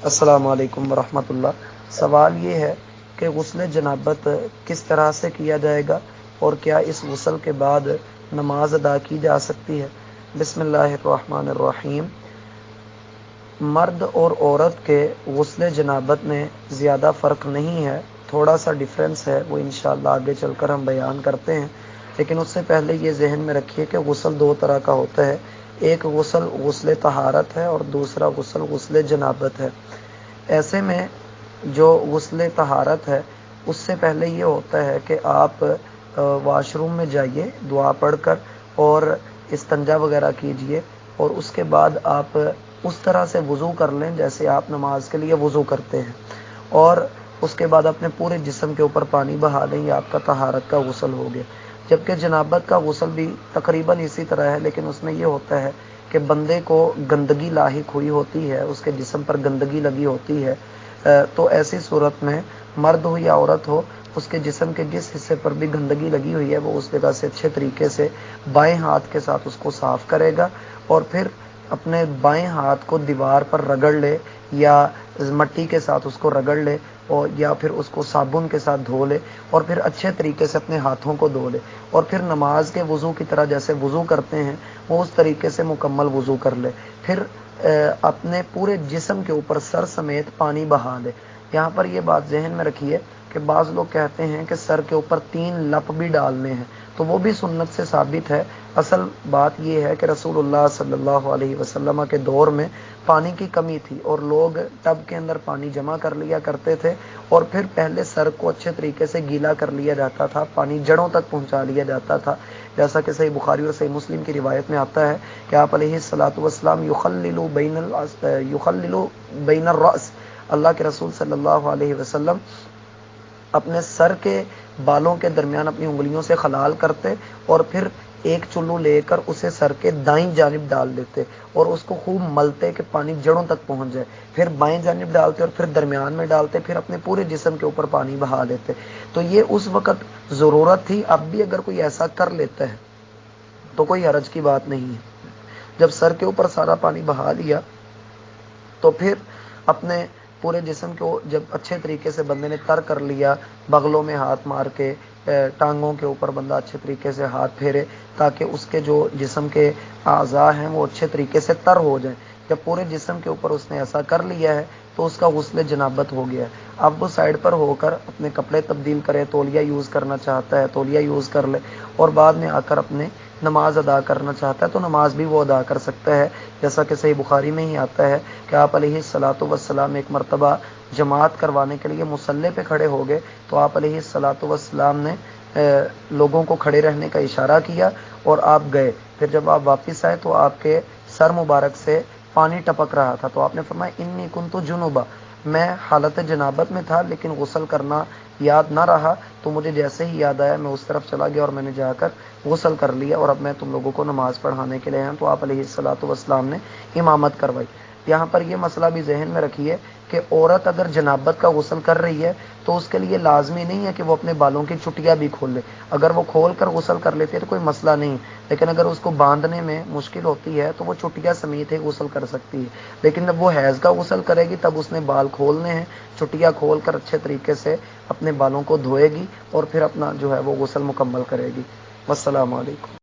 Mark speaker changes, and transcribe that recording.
Speaker 1: السلام علیکم ورحمۃ اللہ۔ سوال یہ ہے کہ غسل جنابت کس طرح سے کیا جائے گا اور کیا اس غسل کے بعد نماز ادا کی جا سکتی ہے؟ بسم اللہ الرحمن الرحیم۔ مرد اور عورت کے غسل جنابت میں زیادہ فرق نہیں ہے، تھوڑا سا ڈفرینس ہے، وہ انشاءاللہ آگے چل کر ہم بیان کرتے ہیں، لیکن اس سے پہلے یہ ذہن میں رکھیے کہ غسل دو طرح کا ہوتا ہے۔ ایک غسل غسل طہارت ہے اور دوسرا غسل غسل جنابت ہے۔ ایسے میں جو غسل طہارت ہے اس سے پہلے یہ ہوتا ہے کہ آپ واش روم میں جائیے، دعا پڑھ کر اور استنجا وغیرہ کیجئے، اور اس کے بعد آپ اس طرح سے وضو کر لیں جیسے آپ نماز کے لیے وضو کرتے ہیں، اور اس کے بعد اپنے پورے جسم کے اوپر پانی بہا لیں، یہ آپ کا طہارت کا غسل ہو گیا۔ جبکہ جنابت کا غسل بھی تقریباً اسی طرح ہے، لیکن اس میں یہ ہوتا ہے کہ بندے کو گندگی لاحق ہوئی ہوتی ہے، اس کے جسم پر گندگی لگی ہوتی ہے، تو ایسی صورت میں مرد ہو یا عورت ہو، اس کے جسم کے جس حصے پر بھی گندگی لگی ہوئی ہے وہ اس جگہ سے اچھے طریقے سے بائیں ہاتھ کے ساتھ اس کو صاف کرے گا، اور پھر اپنے بائیں ہاتھ کو دیوار پر رگڑ لے یا مٹی کے ساتھ اس کو رگڑ لے، اور یا پھر اس کو صابن کے ساتھ دھو لے، اور پھر اچھے طریقے سے اپنے ہاتھوں کو دھو لے، اور پھر نماز کے وضو کی طرح جیسے وضو کرتے ہیں وہ اس طریقے سے مکمل وضو کر لے، پھر اپنے پورے جسم کے اوپر سر سمیت پانی بہا لے۔ یہاں پر یہ بات ذہن میں رکھیے کہ بعض لوگ کہتے ہیں کہ سر کے اوپر 3 لپ بھی ڈالنے ہیں، تو وہ بھی سنت سے ثابت ہے۔ اصل بات یہ ہے کہ رسول اللہ صلی اللہ علیہ وسلم کے دور میں پانی کی کمی تھی اور لوگ ٹب کے اندر پانی جمع کر لیا کرتے تھے، اور پھر پہلے سر کو اچھے طریقے سے گیلا کر لیا جاتا تھا، پانی جڑوں تک پہنچا لیا جاتا تھا، جیسا کہ صحیح بخاری اور صحیح مسلم کی روایت میں آتا ہے کہ آپ علیہ الصلوۃ والسلام یخلل بین الرأس، اللہ کے رسول صلی اللہ علیہ وسلم اپنے سر کے بالوں کے درمیان اپنی انگلیوں سے خلال کرتے، اور پھر ایک چلو لے کر اسے سر کے دائیں جانب ڈال دیتے اور اس کو خوب ملتے کہ پانی جڑوں تک پہنچ جائے، پھر بائیں جانب ڈالتے اور پھر درمیان میں ڈالتے، پھر اپنے پورے جسم کے اوپر پانی بہا لیتے۔ تو یہ اس وقت ضرورت تھی، اب بھی اگر کوئی ایسا کر لیتا ہے تو کوئی حرج کی بات نہیں ہے۔ جب سر کے اوپر سارا پانی بہا لیا تو پھر اپنے پورے جسم کو جب اچھے طریقے سے بندے نے تر کر لیا، بغلوں میں ہاتھ مار کے، ٹانگوں کے اوپر بندہ اچھے طریقے سے ہاتھ پھیرے تاکہ اس کے جو جسم کے اعضاء ہیں وہ اچھے طریقے سے تر ہو جائیں۔ جب پورے جسم کے اوپر اس نے ایسا کر لیا ہے تو اس کا غسل جنابت ہو گیا ہے۔ اب وہ سائڈ پر ہو کر اپنے کپڑے تبدیل کرے، تولیہ یوز کرنا چاہتا ہے تولیہ یوز کر لے، اور بعد میں آ کر اپنے نماز ادا کرنا چاہتا ہے تو نماز بھی وہ ادا کر سکتا ہے، جیسا کہ صحیح بخاری میں ہی آتا ہے کہ آپ علیہ الصلوۃ والسلام ایک مرتبہ جماعت کروانے کے لیے مصلی پہ کھڑے ہو گئے، تو آپ علیہ الصلوۃ والسلام نے لوگوں کو کھڑے رہنے کا اشارہ کیا اور آپ گئے۔ پھر جب آپ واپس آئے تو آپ کے سر مبارک سے پانی ٹپک رہا تھا، تو آپ نے فرمایا انی کنت جنبا، میں حالت جنابت میں تھا لیکن غسل کرنا یاد نہ رہا، تو مجھے جیسے ہی یاد آیا میں اس طرف چلا گیا اور میں نے جا کر غسل کر لیا، اور اب میں تم لوگوں کو نماز پڑھانے کے لیے ہوں۔ تو آپ علیہ الصلوۃ والسلام نے امامت کروائی۔ یہاں پر یہ مسئلہ بھی ذہن میں رکھیے کہ عورت اگر جنابت کا غسل کر رہی ہے تو اس کے لیے لازمی نہیں ہے کہ وہ اپنے بالوں کی چٹیاں بھی کھول لے، اگر وہ کھول کر غسل کر لیتی ہے تو کوئی مسئلہ نہیں، لیکن اگر اس کو باندھنے میں مشکل ہوتی ہے تو وہ چٹیاں سمیت ہی غسل کر سکتی ہے، لیکن جب وہ حیض کا غسل کرے گی تب اس نے بال کھولنے ہیں، چٹیاں کھول کر اچھے طریقے سے اپنے بالوں کو دھوئے گی اور پھر اپنا جو ہے وہ غسل مکمل کرے گی۔ والسلام علیکم۔